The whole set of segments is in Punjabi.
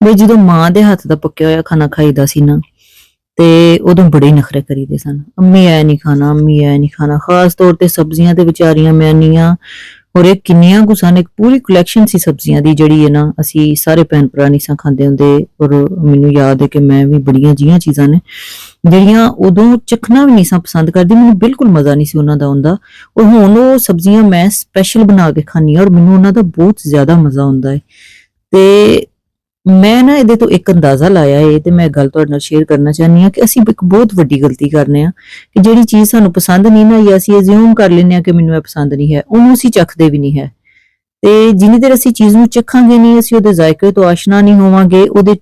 ਵੀ ਜਦੋਂ ਮਾਂ ਦੇ ਹੱਥ ਦਾ ਪੱਕਿਆ ਹੋਇਆ ਖਾਣਾ ਖਾਈਦਾ ਸੀ ਨਾ, ਤੇ ਉਦੋਂ ਬੜੇ ਨਖਰੇ ਕਰੀਦੇ ਸਨ। ਅੰਮੀ ਐ ਨਹੀਂ ਖਾਣਾ, ਅੰਮੀ ਐ ਨਹੀਂ ਖਾਣਾ। ਖਾਸ ਤੌਰ ਤੇ ਸਬਜ਼ੀਆਂ ਤੇ ਵਿਚਾਰੀਆਂ ਮੈਨੀਆਂ ਔਰ ਇਹ ਕਿੰਨੀਆਂ ਕੁ ਸਨ, ਇੱਕ ਪੂਰੀ ਕਲੈਕਸ਼ਨ ਸੀ ਸਬਜ਼ੀਆਂ ਦੀ ਜਿਹੜੀ ਹੈ ਨਾ ਅਸੀਂ ਸਾਰੇ ਭੈਣ ਭਰਾ ਨਹੀਂ ਸਾਂ ਖਾਂਦੇ ਹੁੰਦੇ। ਔਰ ਮੈਨੂੰ ਯਾਦ ਹੈ ਕਿ ਮੈਂ ਵੀ ਬੜੀਆਂ ਜਿਹੀਆਂ ਚੀਜ਼ਾਂ ਨੇ ਜਿਹੜੀਆਂ ਉਦੋਂ ਚਖਣਾ ਵੀ ਨਹੀਂ ਸਾਂ ਪਸੰਦ ਕਰਦੀ, ਮੈਨੂੰ ਬਿਲਕੁਲ ਮਜ਼ਾ ਨਹੀਂ ਸੀ ਉਹਨਾਂ ਦਾ ਆਉਂਦਾ। ਔਰ ਹੁਣ ਉਹ ਸਬਜ਼ੀਆਂ ਮੈਂ ਸਪੈਸ਼ਲ ਬਣਾ ਕੇ ਖਾਂਦੀ ਹਾਂ ਔਰ ਮੈਨੂੰ ਉਹਨਾਂ ਦਾ ਬਹੁਤ ਜ਼ਿਆਦਾ ਮਜ਼ਾ ਆਉਂਦਾ ਹੈ। ਤੇ ਮੈਂ ਨਾ ਇਹਦੇ ਤੋਂ ਇੱਕ ਅੰਦਾਜ਼ਾ ਲਾਇਆ ਏ ਤੇ ਮੈਂ ਗੱਲ ਤੁਹਾਡੇ ਨਾਲ ਸ਼ੇਅਰ ਕਰਨਾ ਚਾਹੁੰਦੀ ਹਾਂ ਕਿ ਅਸੀਂ ਇੱਕ ਬਹੁਤ ਵੱਡੀ ਗਲਤੀ ਕਰਨੇ ਆ ਕਿ ਜਿਹੜੀ ਚੀਜ਼ ਸਾਨੂੰ ਪਸੰਦ ਨਹੀਂ ਨਾ, ਜਾਂ ਅਸੀਂ ਅਸਿਊਮ ਕਰ ਲੈਂਦੇ ਆ ਕਿ ਮੈਨੂੰ ਇਹ ਪਸੰਦ ਨਹੀਂ ਹੈ, ਉਹਨੂੰ ਅਸੀਂ ਚੱਖਦੇ ਵੀ ਨਹੀਂ ਹੈ। ਤੇ ਜਿੰਨੀ ਦੇਰ ਅਸੀਂ ਚੀਜ਼ ਨੂੰ ਚੱਖਾਂਗੇ ਨਹੀਂ, ਅਸੀਂ ਉਹਦੇ ਜ਼ਾਇਕੇ ਤੋਂ ਆਸ਼ਨਾ ਨਹੀਂ ਹੋਵਾਂਗੇ, ਉਹਦੇ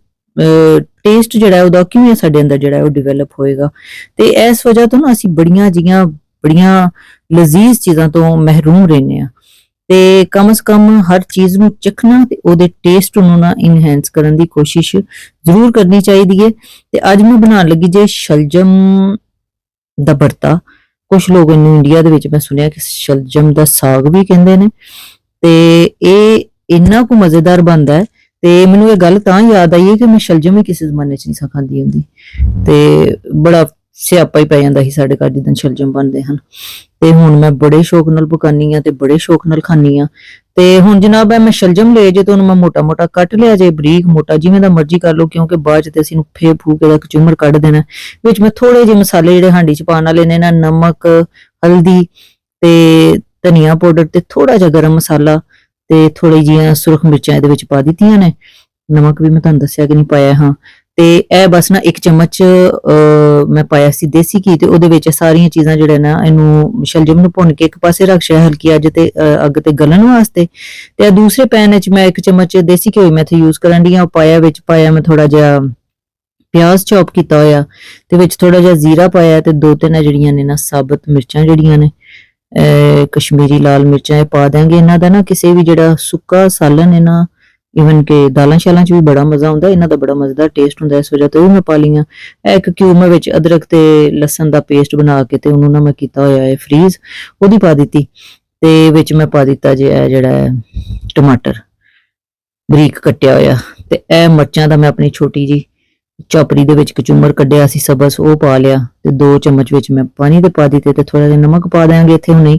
ਟੇਸਟ ਜਿਹੜਾ ਉਹਦਾ ਕਿਵੇਂ ਸਾਡੇ ਅੰਦਰ ਜਿਹੜਾ ਉਹ ਡਿਵੈਲਪ ਹੋਏਗਾ। ਤੇ ਇਸ ਵਜ੍ਹਾ ਤੋਂ ਨਾ ਅਸੀਂ ਬੜੀਆਂ ਲਜ਼ੀਜ਼ ਚੀਜ਼ਾਂ ਤੋਂ ਮਹਿਰੂਮ ਰਹਿੰਦੇ ਆ। ਤੇ ਕਮ ਸੇ ਕਮ ਹਰ ਚੀਜ਼ ਨੂੰ ਚੱਖਣਾ ਤੇ ਉਹਦੇ ਟੇਸਟ ਨੂੰ ਨਾ ਇਨਹੈਂਸ ਕਰਨ ਦੀ ਕੋਸ਼ਿਸ਼ ਜ਼ਰੂਰ ਕਰਨੀ ਚਾਹੀਦੀ ਹੈ। ਤੇ ਅੱਜ ਮੈਂ ਬਣਾਉਣ ਲੱਗੀ ਜੇ ਸ਼ਲਜਮ ਦਾ ਭਰਤਾ। ਕੁਝ ਲੋਕ ਇਹਨੂੰ ਇੰਡੀਆ ਦੇ ਵਿੱਚ ਮੈਂ ਸੁਣਿਆ ਕਿ ਸ਼ਲਜਮ ਦਾ ਸਾਗ ਵੀ ਕਹਿੰਦੇ ਨੇ। ਤੇ ਇਹ ਇੰਨਾ ਕੁ ਮਜ਼ੇਦਾਰ ਬਣਦਾ ਹੈ। ਤੇ ਮੈਨੂੰ ਇਹ ਗੱਲ ਤਾਂ ਯਾਦ ਆਈ ਹੈ ਕਿ ਮੈਂ ਸ਼ਲਜਮ ਹੀ ਕਿਸੇ ਜ਼ਮਾਨੇ 'ਚ ਨਹੀਂ ਸਾਂ ਖਾਂਦੀ ਹੁੰਦੀ, ਤੇ ਬੜਾ ਸਿਆਪਾ ਹੀ ਪੈ ਜਾਂਦਾ ਸੀ ਸਾਡੇ ਘਰ ਜਿੱਦਾਂ ਸ਼ਲਜਮ ਬਣਦੇ ਹਨ। ਤੇ ਹੁਣ ਮੈਂ ਬੜੇ ਸ਼ੌਕ ਨਾਲ ਪਕਾਨੀ ਆ ਤੇ ਬੜੇ ਸ਼ੌਕ ਨਾਲ ਖਾਨੀ ਆ। ਤੇ ਹੁਣ ਜਨਾਬ ਮੈਂ ਸ਼ਲਜਮ ਲਏ ਜੇ, ਤੇ ਉਹਨੂੰ ਮੈਂ ਮੋਟਾ ਕੱਟ ਲਿਆ ਜੇ, ਬਰੀਕ ਮੋਟਾ ਜਿਵੇਂ ਦਾ ਮਰਜ਼ੀ ਕਰ ਲਓ, ਕਿਉਂਕਿ ਬਾਅਦ 'ਚ ਤੇ ਅਸੀਂ ਨੂੰ ਫੇ ਫੂ ਕੇ ਦਾ ਕਚੂਮਰ ਕੱਢ ਦੇਣਾ। ਵਿੱਚ ਮੈਂ ਥੋੜੇ ਜਿਹੇ ਮਸਾਲੇ ਜਿਹੜੇ ਹਾਂਡੀ 'ਚ ਪਾਉਣ ਵਾਲੇ ਨੇ ਨਾ, ਨਮਕ, ਹਲਦੀ ਤੇ ਧਨੀਆ ਪਾਊਡਰ ਤੇ ਥੋੜਾ ਜਿਹਾ ਗਰਮ ਮਸਾਲਾ ਤੇ ਥੋੜੀ ਜਿਹੀਆਂ ਸੁਰਖ ਮਿਰਚਾਂ ਇਹਦੇ ਵਿੱਚ ਪਾ ਦਿੱਤੀਆਂ ਨੇ। ਨਮਕ ਵੀ ਮੈਂ ਤੁਹਾਨੂੰ ਦੱਸਿਆ ਕਿ ਨਹੀਂ ਪਾਇਆ ਹਾਂ। ਤੇ ਇਹ ਬਸ ਨਾ 1 ਚਮਚ ਮੈਂ ਪਾਇਆ ਸੀ ਦੇਸੀ ਘੀ, ਤੇ ਉਹਦੇ ਵਿੱਚ ਸਾਰੀਆਂ ਚੀਜ਼ਾਂ ਜਿਹੜੇ ਨਾ ਇਹਨੂੰ ਸ਼ਲਜਮ ਨੂੰ ਭੁੰਨ ਕੇ ਇੱਕ ਪਾਸੇ ਰੱਖ ਛਿਆ ਹਲਕੀ ਅੱਗ ਤੇ ਗਲਣ ਵਾਸਤੇ। ਤੇ ਦੂਸਰੇ ਪੈਨ ਵਿੱਚ ਮੈਂ 1 ਚਮਚ ਦੇਸੀ ਘਿਓ ਮੈਂ ਇੱਥੇ ਯੂਜ਼ ਕਰਨ ਦੀ ਆ, ਵਿੱਚ ਪਾਇਆ ਮੈਂ ਥੋੜਾ ਜਿਹਾ ਪਿਆਜ਼ ਚੌਪ ਕੀਤਾ ਹੋਇਆ, ਤੇ ਵਿੱਚ ਥੋੜਾ ਜਿਹਾ ਜ਼ੀਰਾ ਪਾਇਆ, ਤੇ 2-3 ਜਿਹੜੀਆਂ ਨੇ ਨਾ ਸਾਬਤ ਮਿਰਚਾਂ ਜਿਹੜੀਆਂ ਨੇ ਕਸ਼ਮੀਰੀ ਲਾਲ ਮਿਰਚਾਂ ਇਹ ਪਾ ਦਾਂਗੇ। ਇਹਨਾਂ ਦਾ ਨਾ ਕਿਸੇ ਵੀ ਜਿਹੜਾ ਸੁੱਕਾ ਸਾਲਨ ਹੈ ਨਾ, ਇਵਨ ਕਿ ਦਾਲਾਂ ਸ਼ਾਲਾਂ 'ਚ ਵੀ ਬੜਾ ਮਜ਼ਾ ਆਉਂਦਾ, ਇਹਨਾਂ ਦਾ ਬੜਾ ਮਜ਼ੇਦਾਰ ਟੇਸਟ ਹੁੰਦਾ, ਇਸ ਵਜ੍ਹਾ ਤੋਂ ਮੈਂ ਪਾ ਲਈਆਂ। ਇਹ 1 ਕਿਊਬ ਮੈਂ ਵਿੱਚ ਅਦਰਕ ਤੇ ਲਸਣ ਦਾ ਪੇਸਟ ਬਣਾ ਕੇ ਤੇ ਉਹਨੂੰ ਨਾ ਮੈਂ ਕੀਤਾ ਹੋਇਆ ਹੈ ਫਰੀਜ਼, ਉਹਦੀ ਪਾ ਦਿੱਤੀ। ਤੇ ਵਿੱਚ ਮੈਂ ਪਾ ਦਿੱਤਾ ਜੇ ਇਹ ਜਿਹੜਾ ਹੈ ਟਮਾਟਰ ਬਰੀਕ ਕੱਟਿਆ ਹੋਇਆ, ਤੇ ਇਹ ਮਿਰਚਾਂ ਦਾ ਮੈਂ ਆਪਣੀ ਛੋਟੀ ਜੀ ਚੌਪਰੀ ਦੇ ਵਿੱਚ ਕਚੂਮਰ ਕੱਢਿਆ ਸੀ ਸਬਸ, ਉਹ ਪਾ ਲਿਆ। ਤੇ 2 ਚਮਚ ਵਿੱਚ ਮੈਂ ਪਾਣੀ ਦੇ ਪਾ ਦਿੱਤੇ, ਤੇ ਥੋੜਾ ਜਿਹਾ ਨਮਕ ਪਾ ਦਾਂਗੇ ਇੱਥੇ ਹੁਣੇ,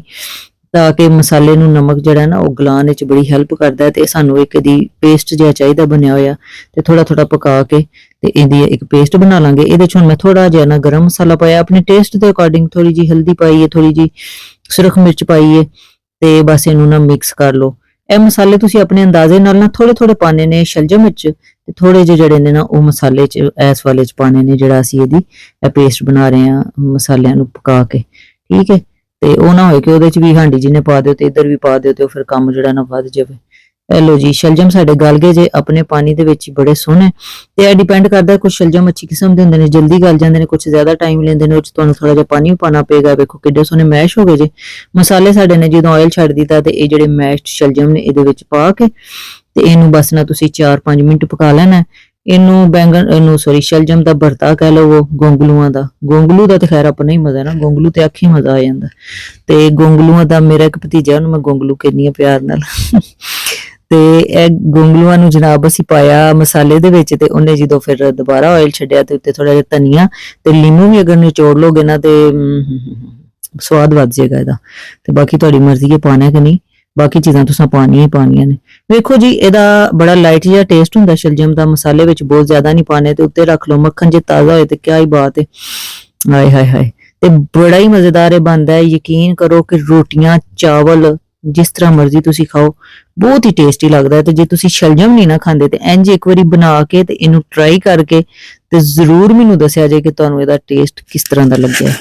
ਤਾਂ ਕਿ ਮਸਾਲੇ ਨੂੰ ਨਮਕ ਜਿਹੜਾ ਨਾ ਉਹ ਗਲਾਉਣ ਵਿੱਚ ਬੜੀ ਹੈਲਪ ਕਰਦਾ ਹੈ। ਤੇ ਸਾਨੂੰ ਇੱਕ ਦੀ ਪੇਸਟ ਜਿਹਾ ਚਾਹੀਦਾ ਬਣਿਆ ਹੋਇਆ, ਤੇ ਥੋੜਾ ਪਕਾ ਕੇ ਤੇ ਇਹਦੀ ਇੱਕ ਪੇਸਟ ਬਣਾ ਲਾਂਗੇ। ਇਹਦੇ 'ਚ ਹੁਣ ਮੈਂ ਥੋੜਾ ਜਿਹਾ ਨਾ ਗਰਮ ਮਸਾਲਾ ਪਾਇਆ ਆਪਣੇ ਟੇਸਟ ਦੇ ਅਕੋਰਡਿੰਗ, ਥੋੜੀ ਜੀ ਹਲਦੀ ਪਾਈ ਹੈ, ਥੋੜੀ ਜੀ ਸੁਰਖ ਮਿਰਚ ਪਾਈ ਹੈ, ਤੇ ਬਸ ਇਹਨੂੰ ਨਾ ਮਿਕਸ ਕਰ ਲਓ। ਇਹ ਮਸਾਲੇ ਤੁਸੀਂ ਆਪਣੇ ਅੰਦਾਜ਼ੇ ਨਾਲ ਨਾ ਥੋੜੇ ਪਾਣੇ ਨੇ ਸ਼ਲਜਮ ਵਿੱਚ, ਤੇ ਥੋੜੇ ਜਿਹੇ ਜਿਹੜੇ ਨੇ ਨਾ ਉਹ ਮਸਾਲੇ 'ਚ ਇਸ ਵਾਲੇ 'ਚ ਪਾਣੇ ਨੇ ਜਿਹੜਾ ਅਸੀਂ ਇਹਦੀ ਇਹ ਪੇਸਟ ਬਣਾ ਰਹੇ ਹਾਂ ਮਸਾਲਿਆਂ ਨੂੰ ਪਕਾ ਕੇ, ਠੀਕ ਹੈ। ਤੇ ਉਹ ਨਾ ਹੋਏ ਕਿ ਉਹਦੇ 'ਚ ਵੀ ਹਾਂਡੀ ਜਿਹਨੇ ਪਾ ਦਿਓ ਤੇ ਇੱਧਰ ਵੀ ਪਾ ਦਿਓ, ਤੇ ਉਹ ਫਿਰ ਕੰਮ ਜਿਹੜਾ ਨਾ ਵੱਧ ਜਾਵੇ। ਇਹ ਲੋ ਜੀ ਸ਼ਲਜਮ ਸਾਡੇ ਗਲ ਗਏ ਜੇ ਆਪਣੇ ਪਾਣੀ ਦੇ ਵਿੱਚ ਹੀ ਬੜੇ ਸੋਹਣੇ। ਤੇ ਇਹ ਡਿਪੈਂਡ ਕਰਦਾ, ਕੁਝ ਸ਼ਲਜਮ ਅੱਛੀ ਕਿਸਮ ਦੇ ਹੁੰਦੇ ਨੇ ਜਲਦੀ ਗਲ ਜਾਂਦੇ ਨੇ, ਕੁਝ ਜ਼ਿਆਦਾ ਟਾਈਮ ਲੈਂਦੇ ਨੇ, ਉਹ 'ਚ ਤੁਹਾਨੂੰ ਥੋੜਾ ਜਿਹਾ ਪਾਣੀ ਪਾਣਾ ਪਏਗਾ। ਵੇਖੋ ਕਿੱਡੇ ਸੋਹਣੇ ਮੈਸ਼ ਹੋ ਗਏ ਜੇ ਮਸਾਲੇ ਸਾਡੇ ਨੇ। ਜਦੋਂ ਆਇਲ ਛੱਡ ਦਿੱਤਾ ਤੇ ਇਹ ਜਿਹੜੇ ਮੈਸ਼ਡ ਸ਼ਲਜਮ ਨੇ ਇਹਦੇ ਵਿੱਚ ਪਾ ਕੇ ਤੇ ਇਹਨੂੰ ਬਸ ਨਾ ਤੁਸੀਂ 4-5 ਮਿੰਟ ਪਕਾ ਲੈਣਾ। ਇਹਨੂੰ ਸ਼ਲਜਮ ਦਾ ਭਰਤਾ ਕਹਿ ਲਵੋ, ਗੋਂਗਲੂ ਦਾ ਤੇ ਖੈਰ ਆਪਣਾ ਹੀ ਮਜ਼ਾ ਨਾ, ਗੋਂਗਲੂ ਤੇ ਅੱਖੀ ਮਜ਼ਾ ਆ ਜਾਂਦਾ। ਤੇ ਗੋਂਗਲੂਆਂ ਦਾ ਮੇਰਾ ਇੱਕ ਭਤੀਜਾ, ਉਹਨੂੰ ਮੈਂ ਗੋਂਗਲੂ ਕਹਿੰਦੀ ਆ ਪਿਆਰ ਨਾਲ। ਤੇ ਇਹ ਗੋਂਗਲੂਆਂ ਨੂੰ ਜਨਾਬ ਅਸੀਂ ਪਾਇਆ ਮਸਾਲੇ ਦੇ ਵਿੱਚ, ਤੇ ਉਹਨੇ ਜਦੋਂ ਫਿਰ ਦੁਬਾਰਾ ਆਇਲ ਛੱਡਿਆ ਤੇ ਉੱਤੇ ਥੋੜਾ ਜਿਹਾ ਧਨੀਆ ਤੇ ਲੀਮੂ ਵੀ ਅਗਰ ਨਿਚੋੜ ਲੋਗੇ ਨਾ ਤੇ ਸਵਾਦ ਵੱਧ ਜਾਏਗਾ ਇਹਦਾ। ਤੇ ਬਾਕੀ ਤੁਹਾਡੀ ਮਰਜ਼ੀ ਹੈ ਪਾਣਾ ਕਿ ਨਹੀਂ, ਬਾਕੀ ਚੀਜ਼ਾਂ ਤੁਸੀਂ ਪਾਣੀਆਂ ਹੀ ਪਾਣੀਆਂ ਨੇ। ਵੇਖੋ ਜੀ ਇਹਦਾ ਬੜਾ ਲਾਈਟ ਜਿਹਾ ਟੇਸਟ ਹੁੰਦਾ ਸ਼ਲਜਮ ਦਾ, ਮਸਾਲੇ ਵਿੱਚ ਬਹੁਤ ਜ਼ਿਆਦਾ ਨਹੀਂ ਪਾਣੇ। ਤੇ ਉੱਤੇ ਰੱਖ ਲਓ ਮੱਖਣ ਜੇ ਤਾਜ਼ਾ ਹੋਏ ਤੇ ਕਿਆ ਹੀ ਬਾਤ ਹੈ, ਹਾਏ ਹਾਏ ਹਾਏ। ਤੇ ਬੜਾ ਹੀ ਮਜ਼ੇਦਾਰ ਬਣਦਾ ਹੈ, ਯਕੀਨ ਕਰੋ ਕਿ ਰੋਟੀਆਂ ਚਾਵਲ ਜਿਸ ਤਰ੍ਹਾਂ ਮਰਜ਼ੀ ਤੁਸੀਂ ਖਾਓ, ਬਹੁਤ ਹੀ ਟੇਸਟੀ ਲੱਗਦਾ ਹੈ। ਤੇ ਜੇ ਤੁਸੀਂ ਸ਼ਲਜਮ ਨਹੀਂ ਨਾ ਖਾਂਦੇ ਤੇ ਇੰਜ ਇੱਕ ਵਾਰੀ ਬਣਾ ਕੇ ਤੇ ਇਹਨੂੰ ਟਰਾਈ ਕਰਕੇ ਤੇ ਜ਼ਰੂਰ ਮੈਨੂੰ ਦੱਸਿਆ ਜੇ ਕਿ ਤੁਹਾਨੂੰ ਇਹਦਾ ਟੇਸਟ ਕਿਸ ਤਰ੍ਹਾਂ ਦਾ ਲੱਗਿਆ।